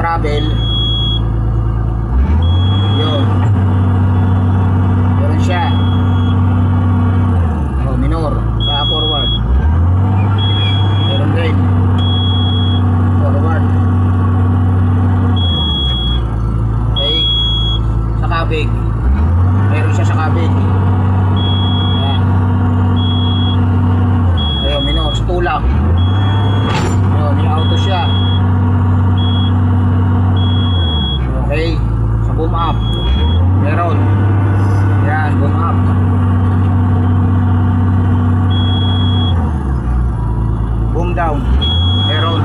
travel. Yun. Meron siya. Oh, minor. Sa forward. Meron din. Forward. Okay. Sa kabig. Meron siya sa kabig. Ayan. Ayun, minor. Sa tulak. Ayun, may auto siya. Okay. Sa boom up. Meron. Yan, boom up. Boom down. Meron.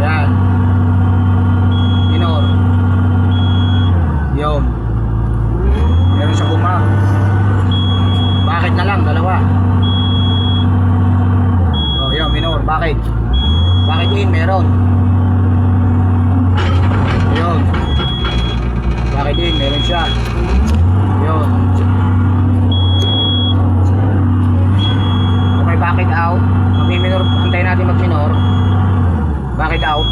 Yan. Minor. Yun. Meron sa boom up. Bakit na lang? Dalawa. Oh, yun, minor. Bakit? Bakit yun? Meron. Yun. Bakit yun? Meron siya. Yun. Okay, bakit out? Mag-minor, antayin natin mag-minor. Bakit out?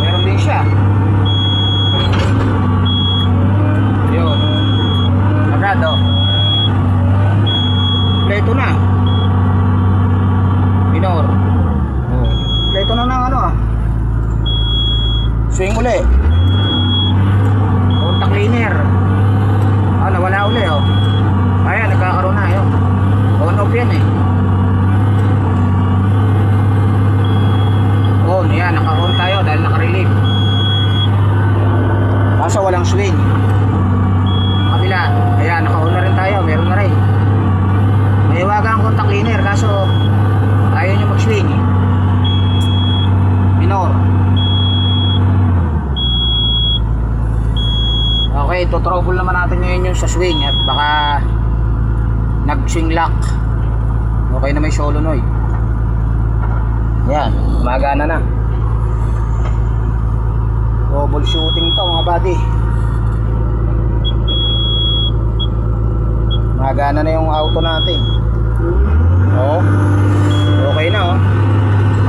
Meron din siya. Yun. Agad, oh. Pleto na. Minor. Oh. Pleto na ng ano, ah. Swing uli. Contact cleaner. Ah, nawala uli, oh. Ayan, nagkakaroon na, yun. On off yan, eh. On, yan, naka-on tayo dahil naka-relieve. Kaso walang swing. Kabila, ayan, naka-on na rin tayo, meron na rin. May iwaga ang contact cleaner, kaso ayaw nyo mag-swing. Minor. Okay, to-trouble naman natin ngayon yung sa swing at baka nag-swing lock. Okay na may solenoid. Yan, magana na. Troubleshooting to mga buddy. Magana na yung auto natin. Oh, okay na, oh.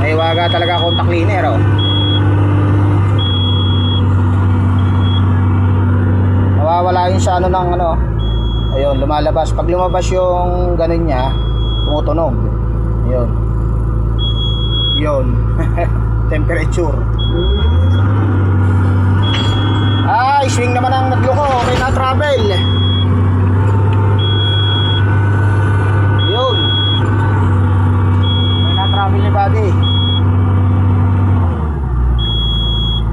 May waga talaga contact cleaner, oh. Nawawala yun sa ano ng ano. Ayun, lumalabas. Pag lumabas yung ganun niya, tumutunog. Ayun. Yun. Temperature. Ay, swing naman ang nagloko. Okay na travel. Yun. Okay na travel ni buddy.